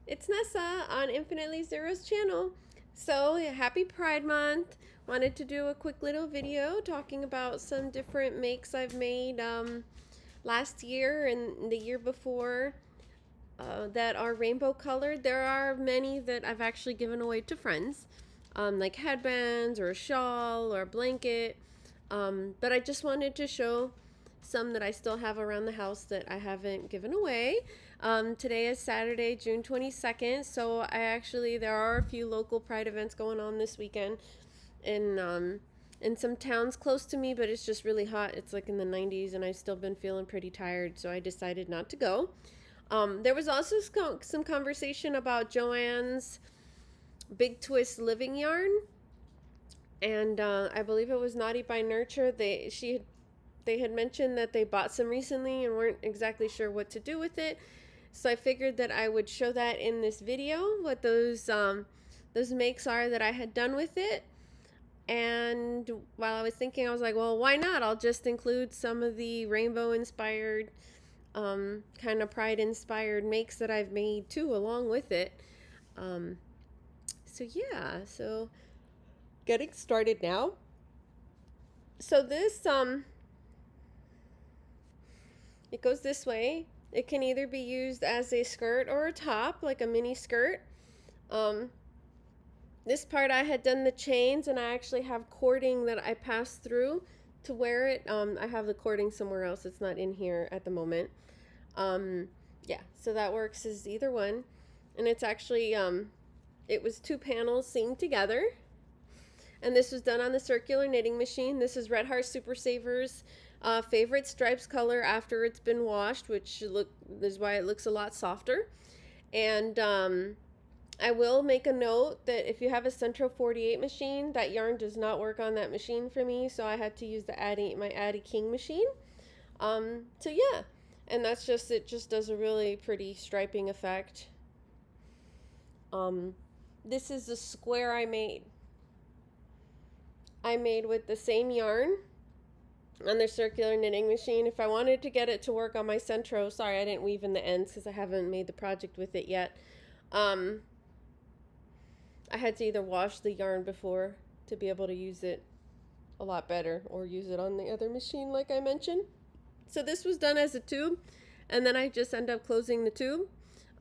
it's Nessa on Infinitely Zero's channel. So, happy Pride Month. Wanted to do a quick little video talking about some different makes I've made last year and the year before that are rainbow colored. There are many that I've actually given away to friends, like headbands or a shawl or a blanket. But I just wanted to show some that I still have around the house that I haven't given away. Today is Saturday, June 22nd, so there are a few local Pride events going on this weekend in some towns close to me, but it's just really hot. It's like in the 90s, and I've still been feeling pretty tired, so I decided not to go. There was also some conversation about Joanns Big Twist Living yarn, and I believe it was Naughty by Nurture. They had mentioned that they bought some recently and weren't exactly sure what to do with it. So I figured that I would show that in this video, what those makes are that I had done with it. And while I was thinking, I was like, well, why not? I'll just include some of the rainbow inspired, kind of pride inspired makes that I've made too, along with it. So getting started now. So this, it goes this way. It can either be used as a skirt or a top, like a mini skirt. This part I had done the chains, and I actually have cording that I passed through to wear it. I have the cording somewhere else. It's not in here at the moment. Yeah, so that works as either one. And it's actually, it was 2 panels seamed together. And this was done on the circular knitting machine. This is Red Heart Super Savers favorite stripes color after it's been washed, which is why it looks a lot softer. And I will make a note that if you have a Centro 48 machine, that yarn does not work on that machine for me, so I had to use my Addie King machine. So yeah, and it just does a really pretty striping effect. This is the square I made with the same yarn on the circular knitting machine. If I wanted to get it to work on my Centro, sorry I didn't weave in the ends because I haven't made the project with it yet. I had to either wash the yarn before to be able to use it a lot better, or use it on the other machine like I mentioned. So this was done as a tube, and then I just end up closing the tube.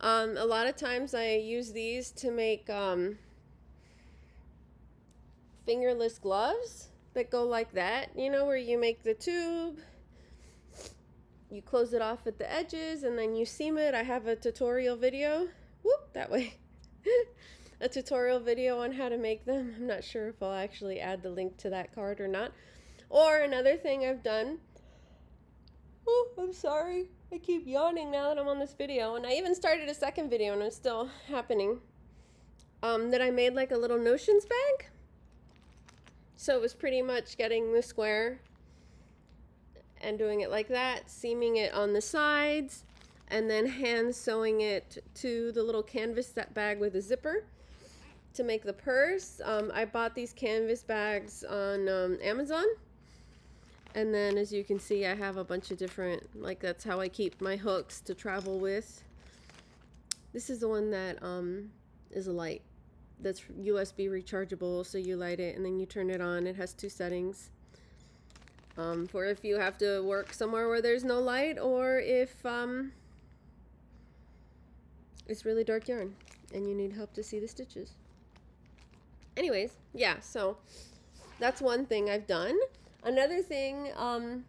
A lot of times I use these to make fingerless gloves that go like that, where you make the tube, you close it off at the edges, and then you seam it. I have a tutorial video, that way, a tutorial video on how to make them. I'm not sure if I'll actually add the link to that card or not. Or another thing I've done, I'm sorry, I keep yawning now that I'm on this video, and I even started a second video and it's still happening, that I made like a little notions bag. So it was pretty much getting the square and doing it like that, seaming it on the sides, and then hand sewing it to the little canvas bag with a zipper to make the purse. I bought these canvas bags on Amazon. And then, as you can see, I have a bunch of different, that's how I keep my hooks to travel with. This is the one that is a light. That's USB rechargeable, so you light it and then you turn it on. It has 2 settings for if you have to work somewhere where there's no light, or if it's really dark yarn and you need help to see the stitches. Anyways, yeah, so that's one thing I've done. Another thing, and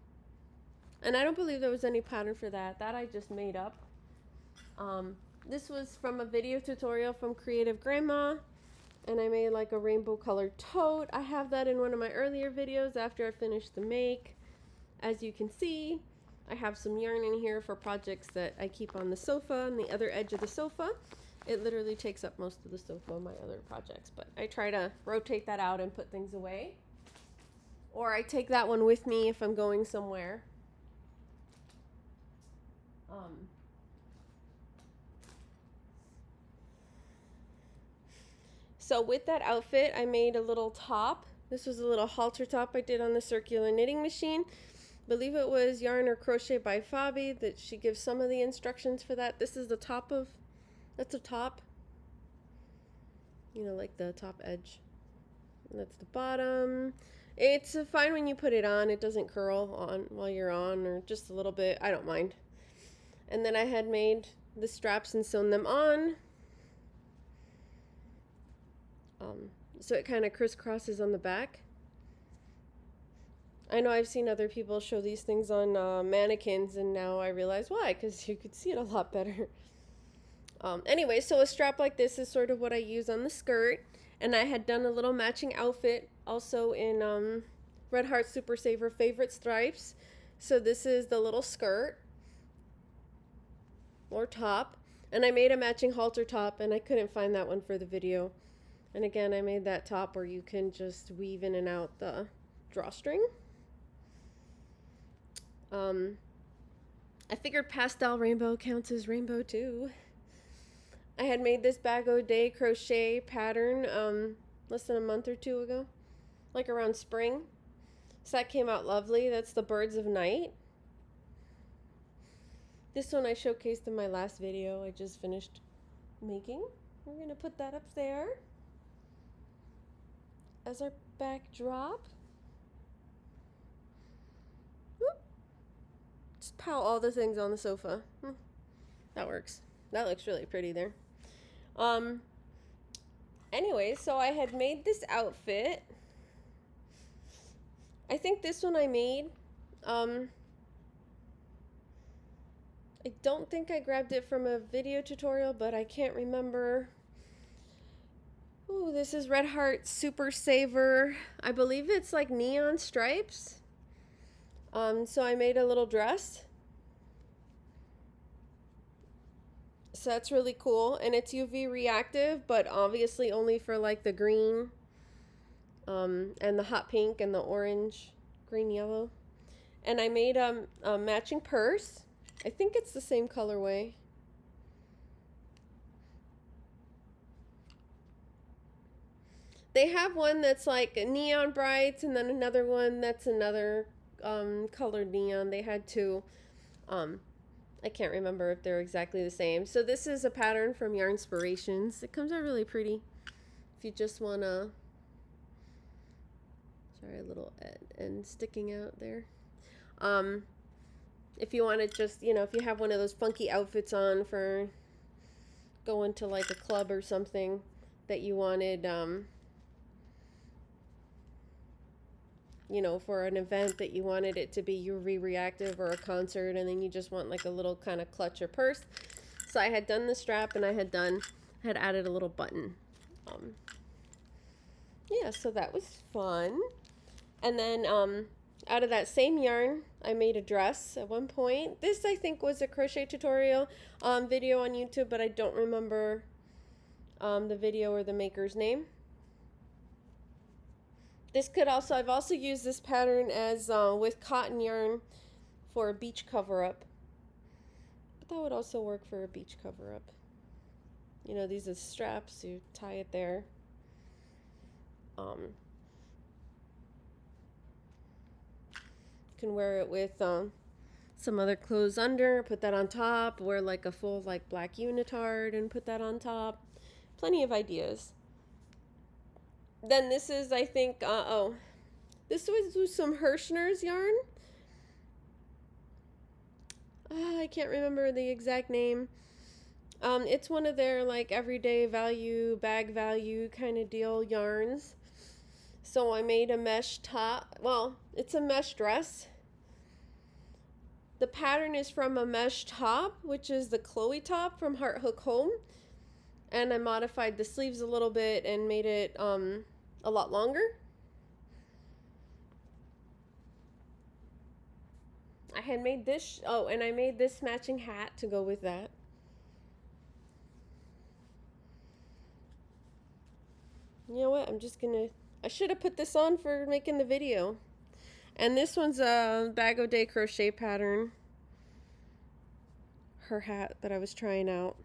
I don't believe there was any pattern for that I just made up. This was from a video tutorial from Creative Grandma, and I made like a rainbow colored tote. I have that in one of my earlier videos after I finished the make. As you can see, I have some yarn in here for projects that I keep on the sofa, on the other edge of the sofa. It literally takes up most of the sofa on my other projects, but I try to rotate that out and put things away. Or I take that one with me if I'm going somewhere. So with that outfit, I made a little top. This was a little halter top I did on the circular knitting machine. I believe it was Yarn or Crochet by Fabi that she gives some of the instructions for that. This is the top of, that's a top You know, like the top edge. And that's the bottom. It's fine when you put it on. It doesn't curl on while you're on, or just a little bit. I don't mind. And then I had made the straps and sewn them on. So it kind of crisscrosses on the back. I know I've seen other people show these things on mannequins, and now I realize why, because you could see it a lot better. Anyway, so a strap like this is sort of what I use on the skirt, and I had done a little matching outfit also in Red Heart Super Saver favorite stripes. So this is the little skirt or top, and I made a matching halter top, and I couldn't find that one for the video. And again, I made that top where you can just weave in and out the drawstring. I figured pastel rainbow counts as rainbow too. I had made this bag o' day crochet pattern less than a month or two ago, like around spring. So that came out lovely. That's the Birds of Night. This one I showcased in my last video I just finished making. We're going to put that up there as our backdrop. Whoop. Just pile all the things on the sofa. That works. That looks really pretty there. Anyway, so I had made this outfit. I think this one I made. I don't think I grabbed it from a video tutorial, but I can't remember. Ooh, this is Red Heart Super Saver. I believe it's like neon stripes. So I made a little dress. So that's really cool, and it's UV reactive, but obviously only for like the green and the hot pink and the orange, green, yellow. And I made a matching purse. I think it's the same colorway. They have one that's like neon brights, and then another one that's another colored neon. They had two. I can't remember if they're exactly the same. So this is a pattern from Yarn Inspirations. It comes out really pretty. If you just want to, sorry, a little end sticking out there. If you want to just, you know, if you have one of those funky outfits on for going to like a club or something that you wanted, you know, for an event that you wanted it to be UV reactive, or a concert, and then you just want like a little kind of clutch or purse. So I had done the strap, and I had added a little button. Yeah, so that was fun. And then out of that same yarn, I made a dress at one point. This I think was a crochet tutorial video on YouTube, but I don't remember the video or the maker's name. This could also, I've also used this pattern as with cotton yarn for a beach cover-up. But that would also work for a beach cover-up. You know, these are straps, you tie it there. You can wear it with some other clothes under, put that on top, wear like a full like black unitard and put that on top. Plenty of ideas. Then this is, I think, this was some Herrschner's yarn. I can't remember the exact name. It's one of their like everyday value, bag value kind of deal yarns. So I made a mesh top. Well, it's a mesh dress. The pattern is from a mesh top, which is the Chloe top from Heart Hook Home. And I modified the sleeves a little bit and made it a lot longer. I had made this, and I made this matching hat to go with that. You know what, I should have put this on for making the video. And this one's a Bag o' Day crochet pattern. Her hat that I was trying out.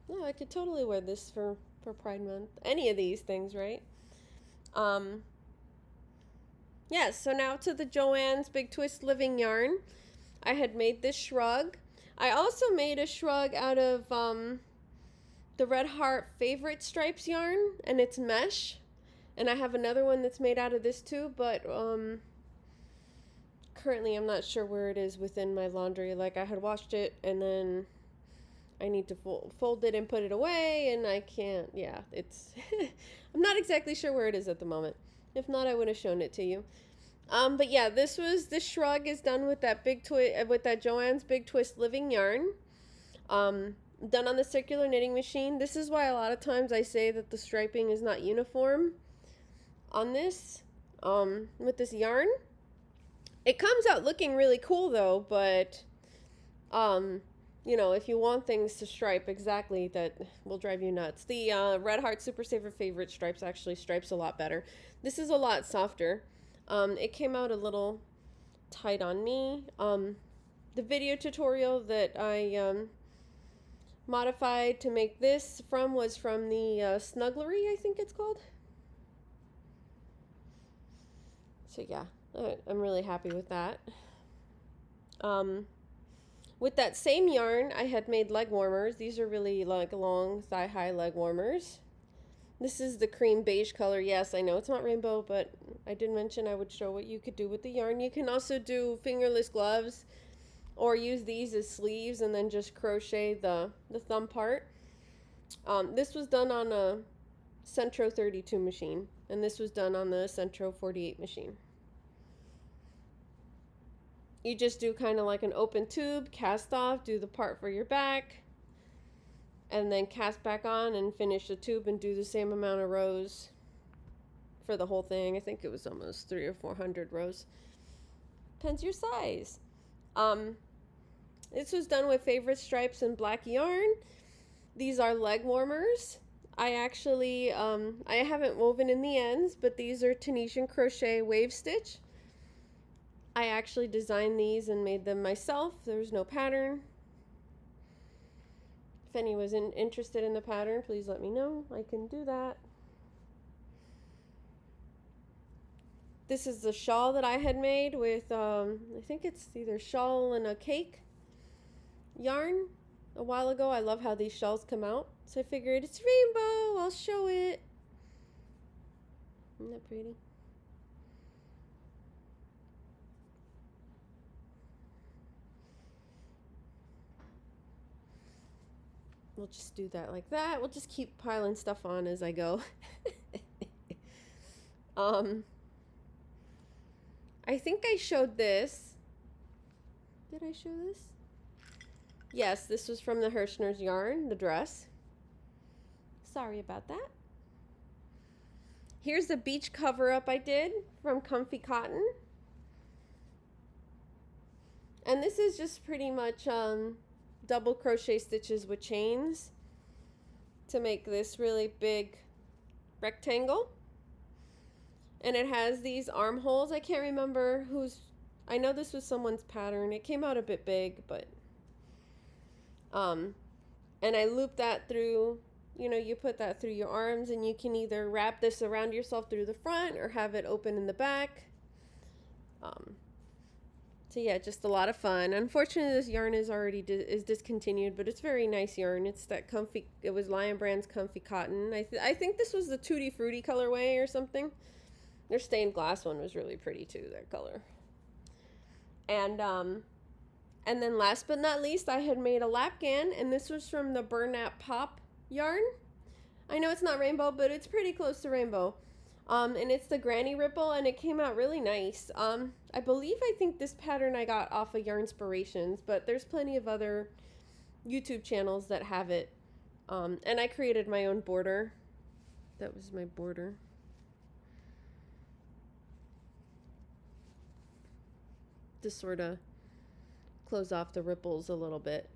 No, I could totally wear this for Pride Month. Any of these things, right? Yeah, so now to the Joanns Big Twist Living yarn. I had made this shrug. I also made a shrug out of the Red Heart Favorite Stripes yarn, and it's mesh. And I have another one that's made out of this too, but currently I'm not sure where it is within my laundry. Like, I had washed it and then I need to fold it and put it away, and I can't. Yeah, it's I'm not exactly sure where it is at the moment. If not, I would have shown it to you. But yeah, this Shrug is done with that Joanns Big Twist Living yarn. Done on the circular knitting machine. This is why a lot of times I say that the striping is not uniform on this, with this yarn. It comes out looking really cool though, but, you know, if you want things to stripe exactly, that will drive you nuts. The Red Heart Super Saver Favorite Stripes actually stripes a lot better. This is a lot softer. It came out a little tight on me. The video tutorial that I modified to make this was from the Snugglery, I think it's called. So yeah, I'm really happy with that. With that same yarn, I had made leg warmers. These are really like long thigh-high leg warmers. This is the cream beige color. Yes, I know it's not rainbow, but I did mention I would show what you could do with the yarn. You can also do fingerless gloves, or use these as sleeves and then just crochet the thumb part. This was done on a Centro 32 machine, and this was done on the Centro 48 machine. You just do kind of like an open tube, cast off, do the part for your back, and then cast back on and finish the tube and do the same amount of rows for the whole thing. I think it was almost 300 or 400 rows. Depends your size. This was done with Favorite Stripes and black yarn. These are leg warmers. I actually, I haven't woven in the ends, but these are Tunisian crochet wave stitch. I actually designed these and made them myself. There's no pattern. If anyone's interested in the pattern, please let me know. I can do that. This is the shawl that I had made with, I think it's either shawl and a cake yarn a while ago. I love how these shawls come out. So I figured it's rainbow, I'll show it. Isn't that pretty? We'll just do that like that. We'll just keep piling stuff on as I go. I think I showed this. Did I show this? Yes, this was from the Herrschner's yarn, the dress. Sorry about that. Here's the beach cover-up I did from Comfy Cotton. And this is just pretty much double crochet stitches with chains to make this really big rectangle. And it has these armholes. I can't remember I know this was someone's pattern. It came out a bit big, but and I looped that through, you put that through your arms, and you can either wrap this around yourself through the front or have it open in the back. So yeah, just a lot of fun. Unfortunately, this yarn is already discontinued, but it's very nice yarn. It's that comfy. It was Lionbrand's Comfy Cotton. I think this was the Tutti Frutti colorway or something. Their stained glass one was really pretty too. That color. And then last but not least, I had made a lapgan, and this was from the Bernat POP yarn. I know it's not rainbow, but it's pretty close to rainbow. And it's the granny ripple, and it came out really nice. I think this pattern I got off of Yarnspirations, but there's plenty of other YouTube channels that have it. And I created my own border. That was my border. To sort of close off the ripples a little bit.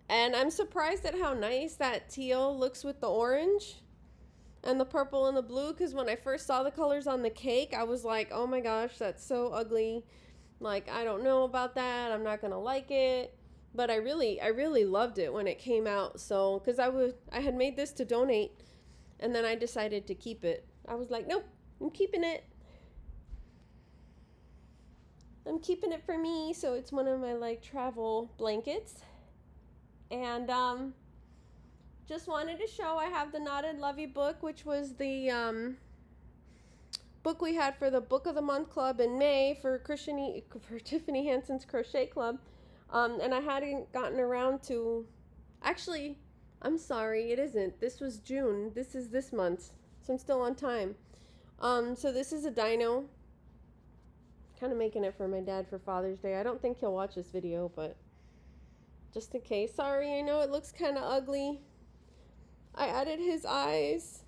And I'm surprised at how nice that teal looks with the orange and the purple and the blue, because when I first saw the colors on the cake, I was like, oh my gosh, that's so ugly. Like, I don't know about that. I'm not going to like it. But I really loved it when it came out. So, because I had made this to donate, and then I decided to keep it. I was like, nope, I'm keeping it. I'm keeping it for me, so it's one of my, like, travel blankets. And just wanted to show I have the Knotted Lovey book, which was the book we had for the Book of the Month Club in May for Tiffany Hanson's Crochet Club. And I hadn't gotten around to, actually, I'm sorry, it isn't. This was June. This is this month, so I'm still on time. So this is a dino. Kind of making it for my dad for Father's Day. I don't think he'll watch this video, but just in case. Sorry, I know it looks kind of ugly. I added his eyes.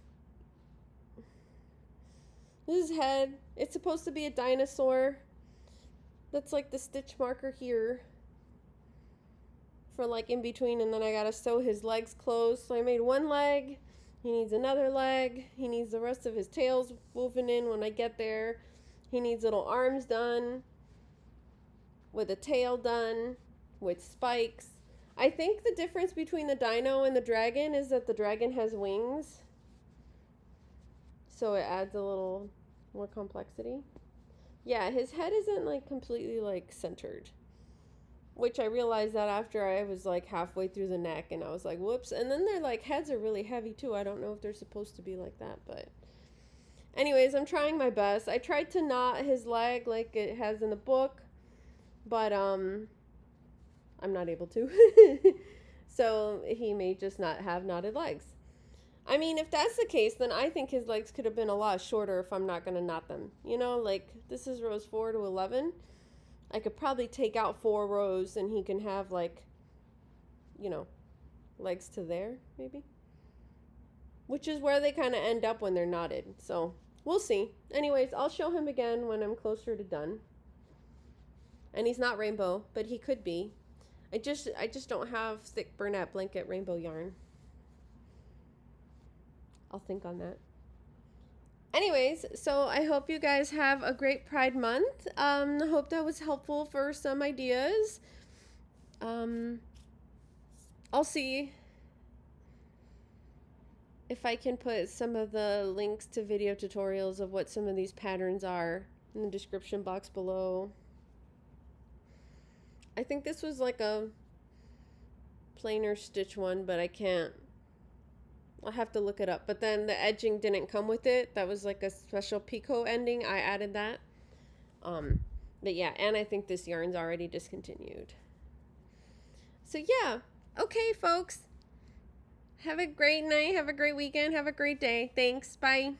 This is his head. It's supposed to be a dinosaur. That's like the stitch marker here for like in between, and then I gotta sew his legs closed. So I made one leg. He needs another leg. He needs the rest of his tails woven in when I get there. He needs little arms done with a tail done with spikes. I think the difference between the dino and the dragon is that the dragon has wings, so it adds a little more complexity. Yeah, his head isn't like completely like centered, which I realized that after I was like halfway through the neck, and I was like, whoops. And then their like heads are really heavy too. I don't know if they're supposed to be like that, but anyways, I'm trying my best. I tried to knot his leg like it has in the book, but I'm not able to. So he may just not have knotted legs. I mean, if that's the case, then I think his legs could have been a lot shorter if I'm not going to knot them. You know, like this is rows 4 to 11. I could probably take out 4 rows and he can have like, you know, legs to there maybe. Which is where they kind of end up when they're knotted. So we'll see. Anyways, I'll show him again when I'm closer to done. And he's not rainbow, but he could be. I just don't have thick Bernat blanket rainbow yarn. I'll think on that. Anyways, so I hope you guys have a great Pride Month. I hope that was helpful for some ideas. I'll see if I can put some of the links to video tutorials of what some of these patterns are in the description box below. I think this was like a plainer stitch one, but I can't. I'll have to look it up. But then the edging didn't come with it. That was like a special picot ending. I added that. But yeah, and I think this yarn's already discontinued. So yeah. Okay, folks. Have a great night. Have a great weekend. Have a great day. Thanks. Bye.